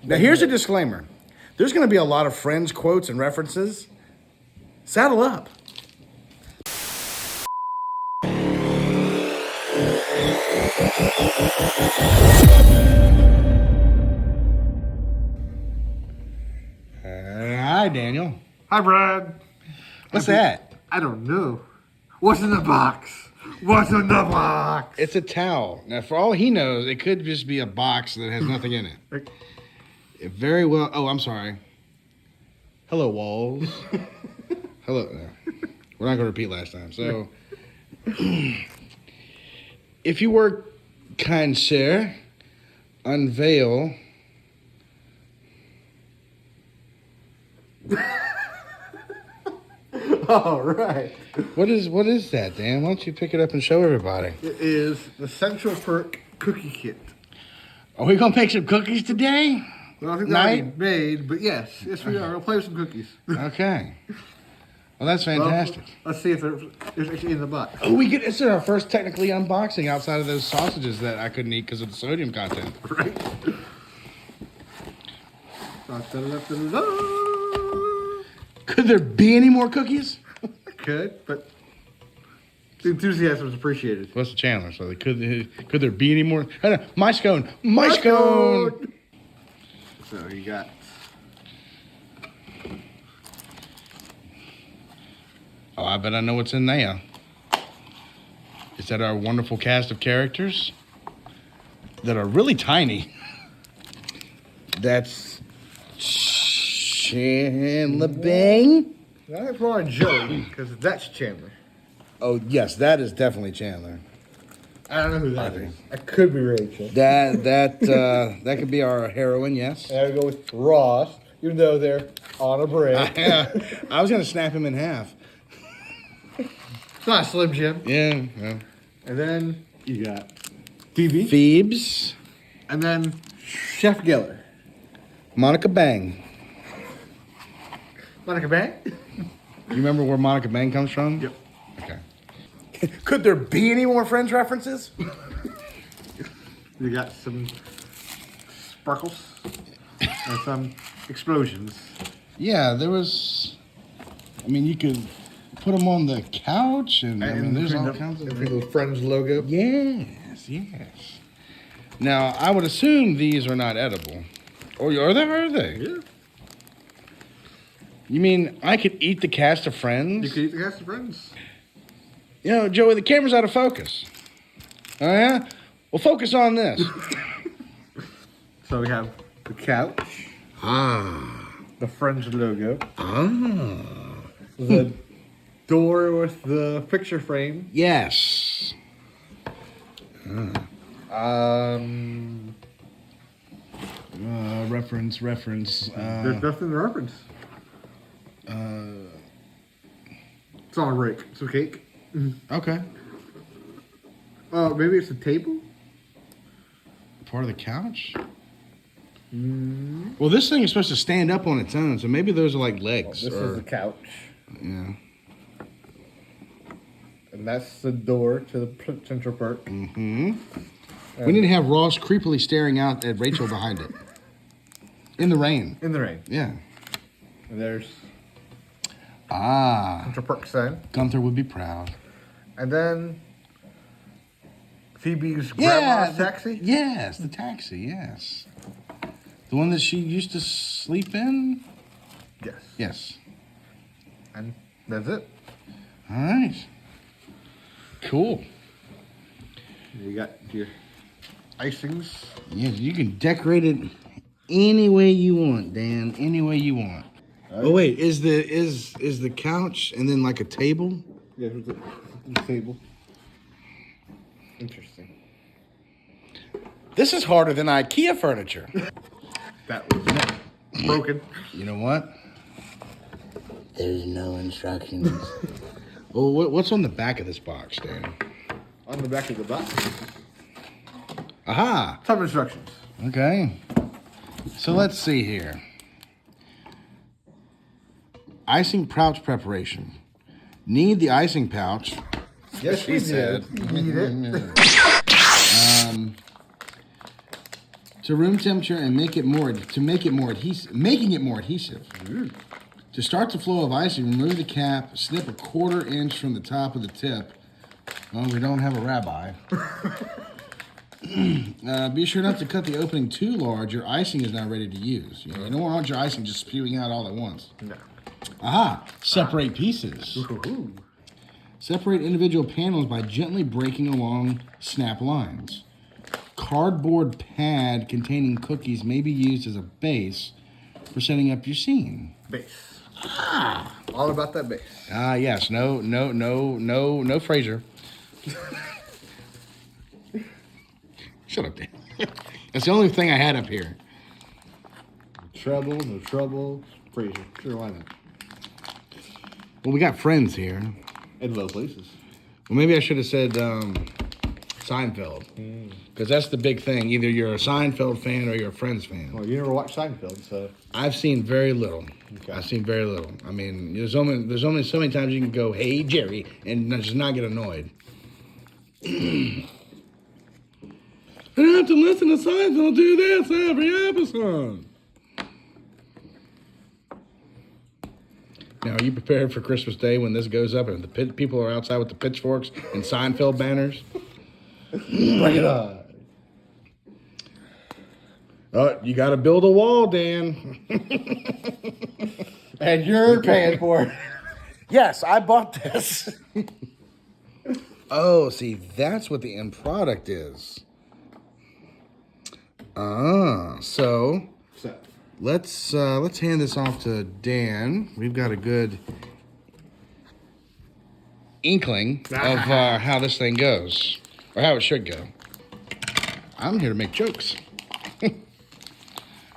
Now, here's a disclaimer. There's going to be a lot of Friends quotes and references. Saddle up. Hi, Daniel. Hi, Brad. What's that? I don't know. What's in the box? What's in the box? It's a towel. Now, for all he knows, it could just be a box that has nothing in it. It very well. Oh, I'm sorry. Hello, walls. Hello. No. We're not going to repeat last time. So, if you were kind sir, unveil. All right. What is that, Dan? Why don't you pick it up and show everybody? It is the Central Perk cookie kit. Are we going to make some cookies today? Well, I think they're already made, but yes, we are. We'll play with some cookies. Okay. Well, that's fantastic. Well, let's see if there's actually in the box. Oh, it's our first technically unboxing outside of those sausages that I couldn't eat because of the sodium content. Right. Could there be any more cookies? Could, but the enthusiasm is appreciated. What's the Chandler? So could there be any more? Oh, no. My scone. My scone. So you got. Oh, I bet I know what's in there. Is that our wonderful cast of characters that are really tiny? That's Chandler Bing. That's more Joey, because that's Chandler. Oh, yes, that is definitely Chandler. I don't know who that is. That could be Rachel. That could be our heroine, yes. And I would go with Ross, even though they're on a break. I was going to snap him in half. It's not a Slim Jim. Yeah, yeah. And then you got Phoebe. Phoebes. And then Chef Geller. Monica Bang. Monica Bang? You remember where Monica Bang comes from? Yep. Okay. Could there be any more Friends references? You got some sparkles and some explosions. Yeah, there was. I mean, you could put them on the couch, and I mean, there's all kinds of. The Friends logo. Yes, yes. Now, I would assume these are not edible, or are they? Are they? Yeah. You mean I could eat the cast of Friends? You could eat the cast of Friends. You know, Joey, the camera's out of focus. Oh, yeah? Well, focus on this. So we have the couch. Ah. The Friends logo. Ah. The door with the picture frame. Yes. Reference. There's nothing to reference. It's on a break. Some cake. Okay. Maybe it's a table? Part of the couch? Well, this thing is supposed to stand up on its own, so maybe those are like legs. This is the couch. Yeah. And that's the door to the Central Perk. Mm-hmm. We need to have Ross creepily staring out at Rachel behind it. In the rain. In the rain. Yeah. And there's Ah. Central Perk sign. Gunther would be proud. And then Phoebe's grandma's taxi? Yes, the taxi, yes. The one that she used to sleep in? Yes. Yes. And that's it. All right. Cool. You got your icings. Yeah, you can decorate it any way you want, Dan. Any way you want. Oh wait, is the couch and then like a table? Yeah, here's the table. Interesting. This is harder than IKEA furniture. That was broken. You know what? There's no instructions. Well, what's on the back of this box, Dan? On the back of the box. Aha! Some instructions. Okay. So let's see here. Icing pouch preparation. Need the icing pouch. Yes, she said. Need it. to room temperature and make it more adhesive. Making it more adhesive. To start the flow of icing, remove the cap. Snip a 1/4 inch from the top of the tip. Well, we don't have a rabbi. Be sure not to cut the opening too large. Your icing is not ready to use. You don't want your icing just spewing out all at once. No. Aha! Separate pieces. Ooh. Separate individual panels by gently breaking along snap lines. Cardboard pad containing cookies may be used as a base for setting up your scene. Base. All about that base. Yes. No, Fraser. Shut up, Dan. That's the only thing I had up here. No trouble. Fraser. Sure, why not? Well, we got friends here. In low places. Well, maybe I should have said Seinfeld. Because that's the big thing. Either you're a Seinfeld fan or you're a Friends fan. Well, you never watched Seinfeld, so. I've seen very little. Okay. I've seen very little. I mean, there's only so many times you can go, "Hey, Jerry," and just not get annoyed. I have to listen to Seinfeld do this every episode. Now, are you prepared for Christmas Day when this goes up and the people are outside with the pitchforks and Seinfeld banners? Bring it on. Oh, you got to build a wall, Dan. And you're paying for it. Yes, I bought this. Oh, see, that's what the end product is. So let's hand this off to Dan. We've got a good inkling of how this thing goes, or how it should go. I'm here to make jokes.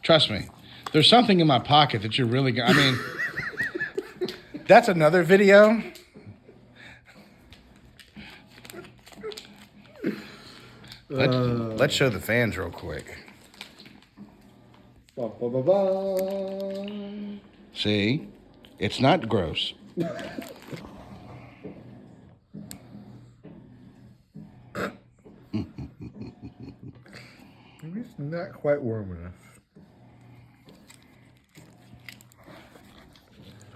Trust me, there's something in my pocket that you're really I mean, that's another video. Let's show the fans real quick. Ba, ba, ba, ba. See? It's not gross. It's not quite warm enough.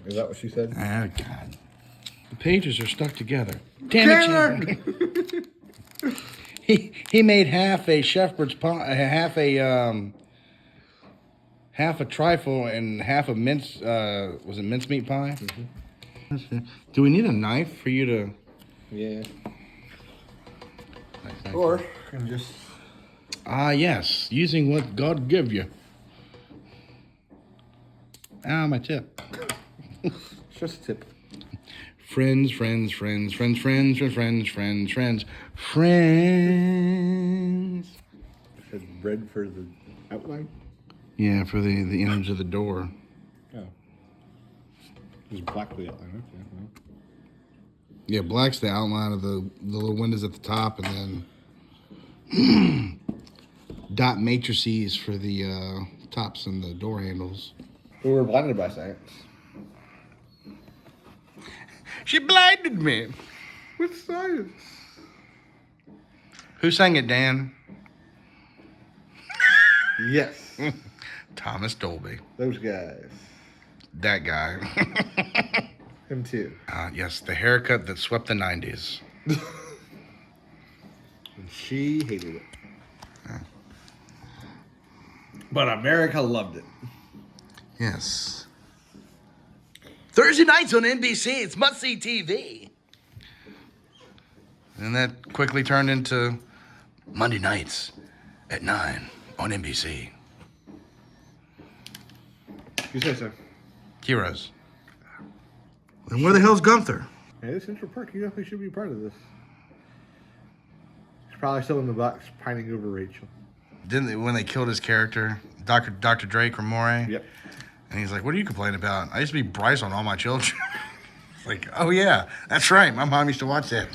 Is that what she said? Oh, God. The pages are stuck together. Damn it, Jim. He made half a shepherd's pie, half a trifle and half a was it mincemeat pie? Mm-hmm. Do we need a knife for you to? Yeah. Or you can just. Yes, using what God give you. My tip. Just a tip. Friends. Said red for the outline? Yeah, for the image of the door. Oh. Just black for the outline, okay. Well. Yeah, black's the outline of the little windows at the top, and then dot matrices for the tops and the door handles. We were blinded by science. She blinded me. With science. Who sang it, Dan? Yes. Thomas Dolby. Those guys. That guy. Him too. Yes, the haircut that swept the 90s. And she hated it. But America loved it. Yes. Thursday nights on NBC, it's must-see TV. And that quickly turned into Monday nights at 9 on NBC. You say so. Heroes. And where the hell's Gunther? Hey, this Central Perk, you definitely should be part of this. He's probably still in the box pining over Rachel. Didn't they, when they killed his character, Dr. Drake or Moray? Yep. And he's like, "What are you complaining about? I used to be Bryce on all my children." It's like, oh yeah, that's right. My mom used to watch that.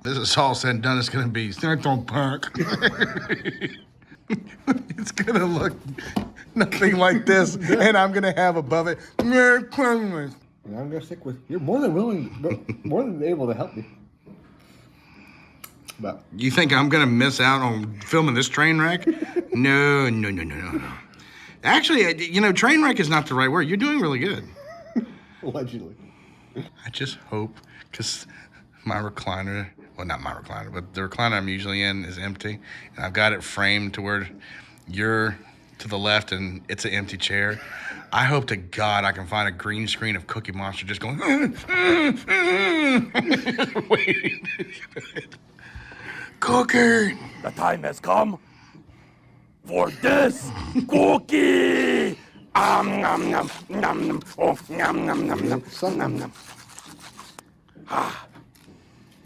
This is all said and done. It's gonna be Central Perk. It's gonna look nothing like this, and I'm gonna have above it. Merry Christmas. And I'm gonna stick with. You're more than willing, more than able to help me. But You think I'm gonna miss out on filming this train wreck? No. Actually, train wreck is not the right word. You're doing really good. allegedly. I just hope, because my recliner, well, not my recliner, but the recliner I'm usually in is empty. And I've got it framed to where you're to the left and it's an empty chair. I hope to God I can find a green screen of Cookie Monster just going, waiting. Cookie! The time has come for this cookie. Nom, nom, nom, nom. Oh, nom, nom, nom, nom, nom, nom. Ah.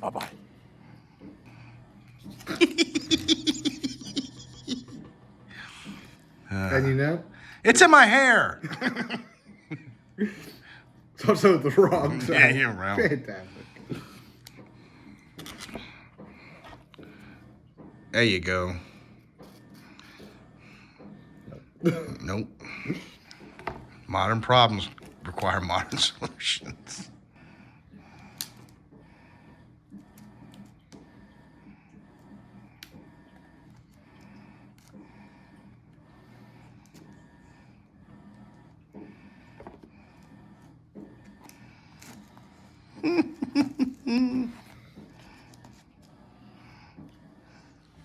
Bye-bye. And you know? It's in my hair! So the wrong side. Yeah, you're wrong. Fantastic. There you go. Nope. Modern problems require modern solutions.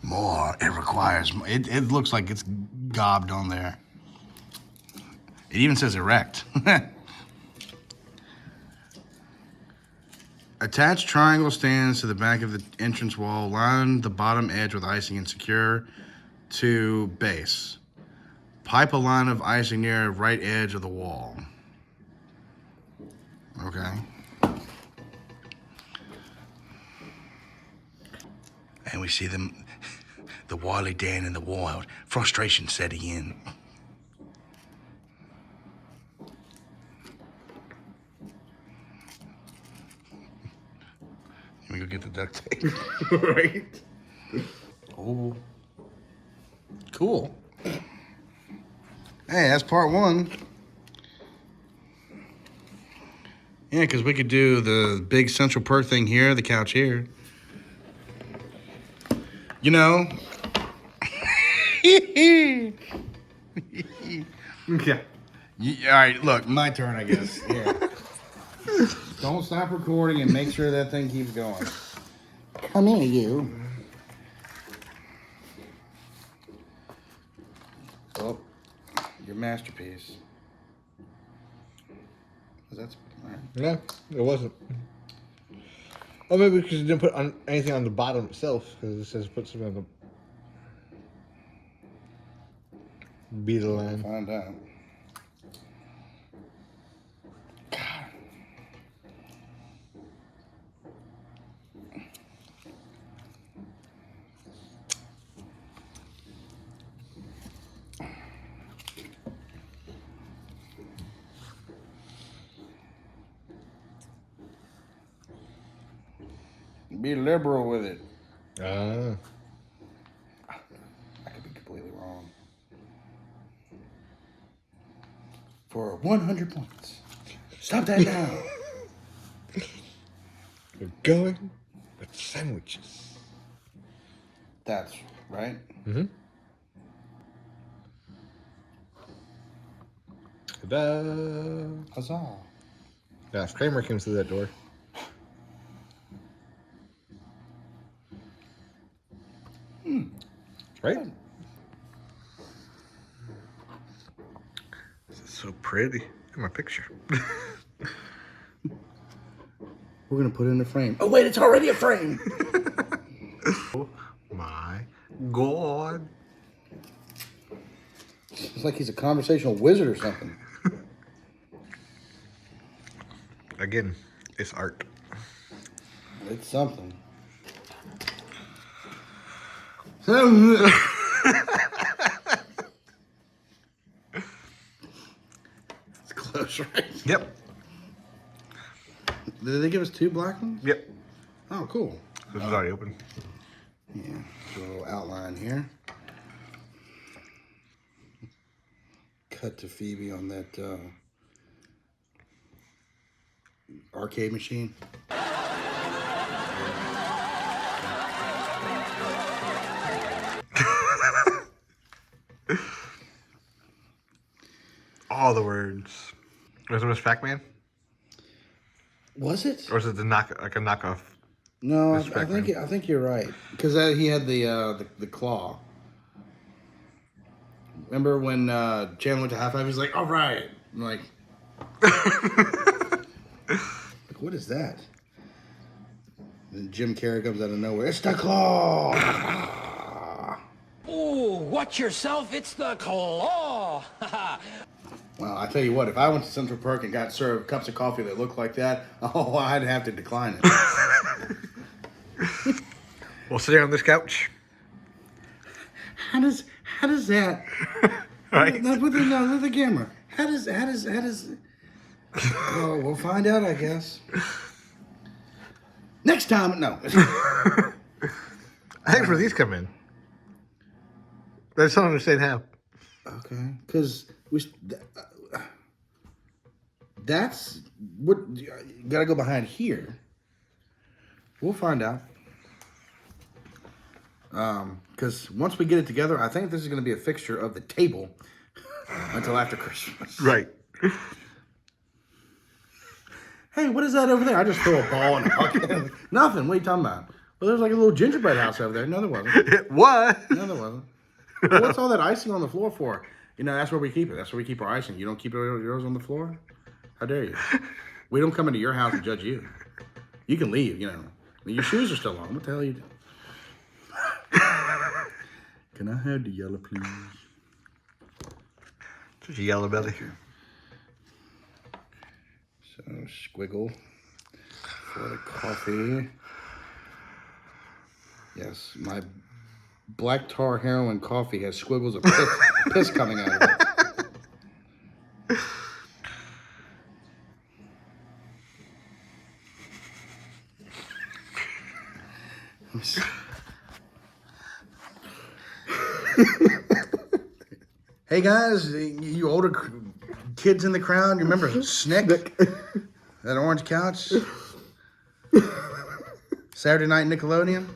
More. It requires more. It looks like it's gobbed on there. It even says erect. Attach triangle stands to the back of the entrance wall. Line the bottom edge with icing and secure to base. Pipe a line of icing near right edge of the wall. Okay. And we see them, the Wily Dan in the wild. Frustration setting in. Let me go get the duct tape. Right? Oh. Cool. Hey, that's part one. Yeah, because we could do the big central perk thing here, the couch here. You know. Yeah. All right, look, my turn, I guess. Here. Don't stop recording and make sure that thing keeps going. Come here, you. Oh, your masterpiece. That's all right. No, it wasn't. Or maybe because you didn't put anything on the bottom itself, because it says put something on the beetle line. Find out. Be liberal with it. Ah. I could be completely wrong. For 100 points. Stop that now. We're going with sandwiches. That's right. Mm-hmm. Ta-da! Huzzah. Now, if Kramer came through that door. Right? This is so pretty. Look at my picture. We're going to put it in a frame. Oh, wait, it's already a frame. Oh my God. It's like he's a conversational wizard or something. Again, it's art. It's something. It's close, right? Yep. Did they give us 2 black ones? Yep. Oh, cool. This is already open. Yeah, do a little outline here. Cut to Phoebe on that arcade machine. All the words. Was it Miss Pac-Man? Was it? Or is it a knockoff? No, Miss Pac-Man. I think you're right because he had the claw. Remember when Chandler went to high five? He's like, "All right." I'm like, what is that? And Jim Carrey comes out of nowhere. It's the claw. Ooh, watch yourself, it's the claw. Well, I tell you what, if I went to Central Perk and got served cups of coffee that looked like that, oh, I'd have to decline it. Well, sitting on this couch. How does that? Right. With the camera. How does? Oh, we'll find out, I guess. Next time, no. I think where these come in. I just don't understand how. Okay, because that's what you gotta go behind here. We'll find out. Because once we get it together, I think this is going to be a fixture of the table until after Christmas. Right. Hey, what is that over there? I just throw a ball in a bucket. Nothing. What are you talking about? Well, there's like a little gingerbread house over there. No, there wasn't. What? No, there wasn't. Well, what's all that icing on the floor for? You know, that's where we keep it. That's where we keep our icing. You don't keep yours on the floor? How dare you? We don't come into your house and judge you. You can leave, you know. I mean, your shoes are still on. What the hell are you doing? Can I have the yellow, please? Just a yellow belly. So, squiggle for the coffee. Yes, my black tar heroin coffee has squiggles of piss coming out of it. Hey guys, you older kids in the crowd, you remember Snick? That orange couch? Saturday night Nickelodeon?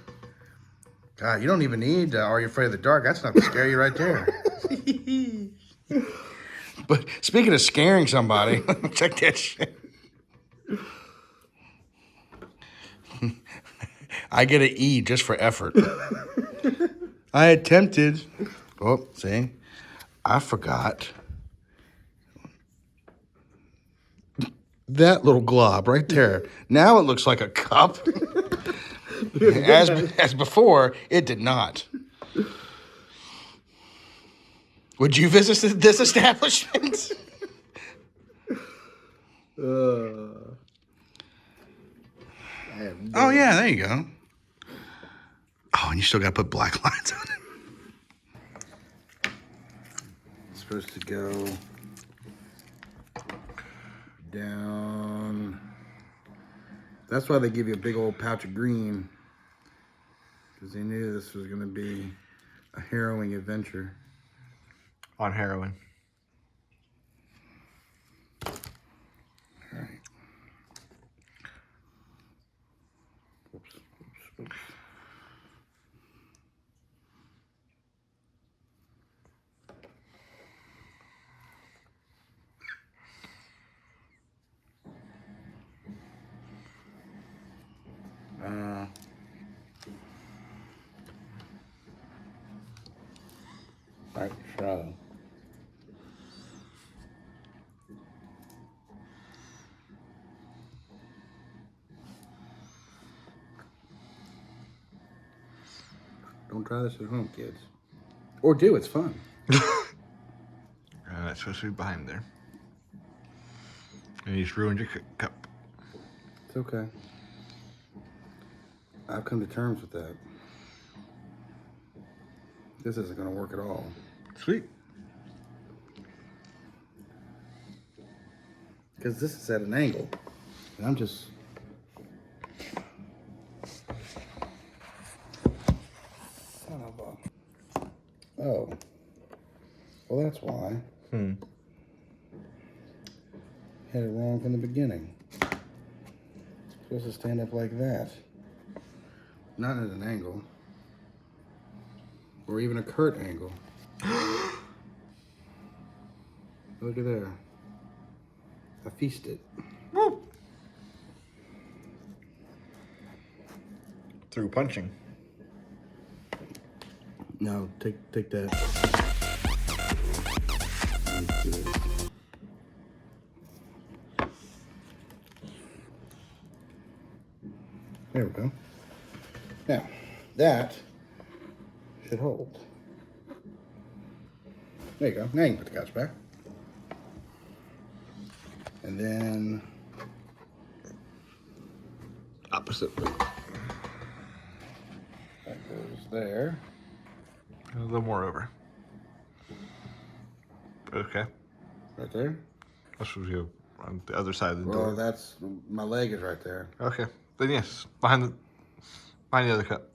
God, you don't even need Are You Afraid of the Dark? That's not to scare you right there. But speaking of scaring somebody, check that shit. I get an E just for effort. I attempted. Oh, see? I forgot. That little glob right there. Now it looks like a cup. As before, it did not. Would you visit this establishment? Oh, yeah, there you go. Oh, and you still got to put black lines on it. It's supposed to go down. That's why they give you a big old pouch of green. Because they knew this was going to be a harrowing adventure. On heroin. All right. Oops. All right, try. Don't try this at home, kids. Or do, it's fun. That's supposed to be behind there. And you just ruined your cup. It's okay. I've come to terms with that. This isn't going to work at all. Sweet. Because this is at an angle. And I'm just... Son of a... Oh. Well, that's why. Had it wrong from the beginning. Supposed to stand up like that. Not at an angle. Or even a Kurt angle. Look at there. I feasted. Woo. Through punching. No, take that. There we go. Now, that should hold. There you go. Now you can put the couch back. And then Opposite. that goes there. A little more over. Okay. Right there. This was you on the other side of the Well, door. that's my leg is right there. Okay. Then yes, behind the other cup.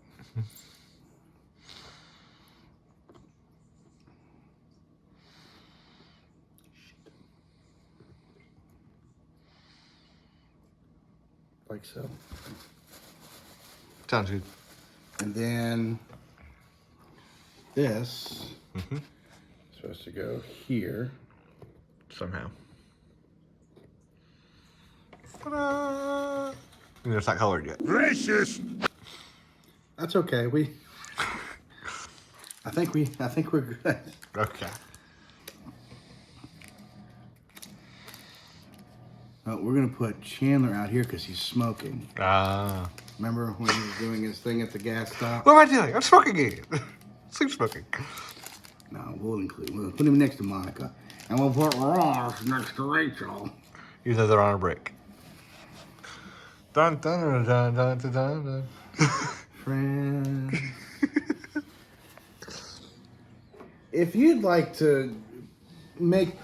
Like so. Sounds good. And then this is supposed to go here. Somehow. Ta-da! And it's not colored yet. Gracious! That's okay. I think we're good. Okay. We're gonna put Chandler out here because he's smoking. Ah. Remember when he was doing his thing at the gas stop? What am I doing? I'm smoking again. Sleep smoking. No, we'll put him next to Monica, and we'll put Ross next to Rachel. Even though they're on a break. Dun dun dun dun dun dun dun. Friends. If you'd like to make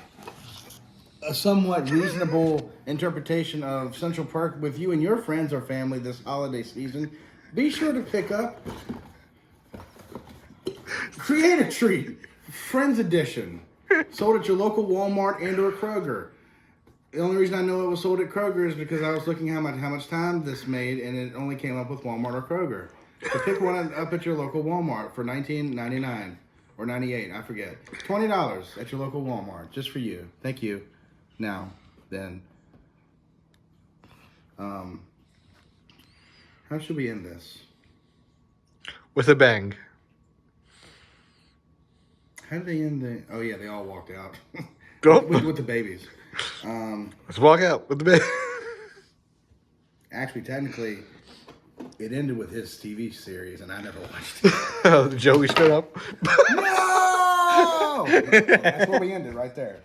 a somewhat reasonable interpretation of Central Park with you and your friends or family this holiday season, be sure to pick up Create a Treat Friends Edition, sold at your local Walmart and or Kroger. The only reason I know it was sold at Kroger is because I was looking how much time this made, and it only came up with Walmart or Kroger. So pick one up at your local Walmart for $19.99 or $98, I forget. $20 at your local Walmart, just for you. Thank you. Now, then, how should we end this? With a bang. How did they end the? Oh yeah, they all walked out Go. with the babies. Let's walk out with the bang. Actually, technically, it ended with his TV series, and I never watched it. Joey stood up. No! That's where we ended, right there.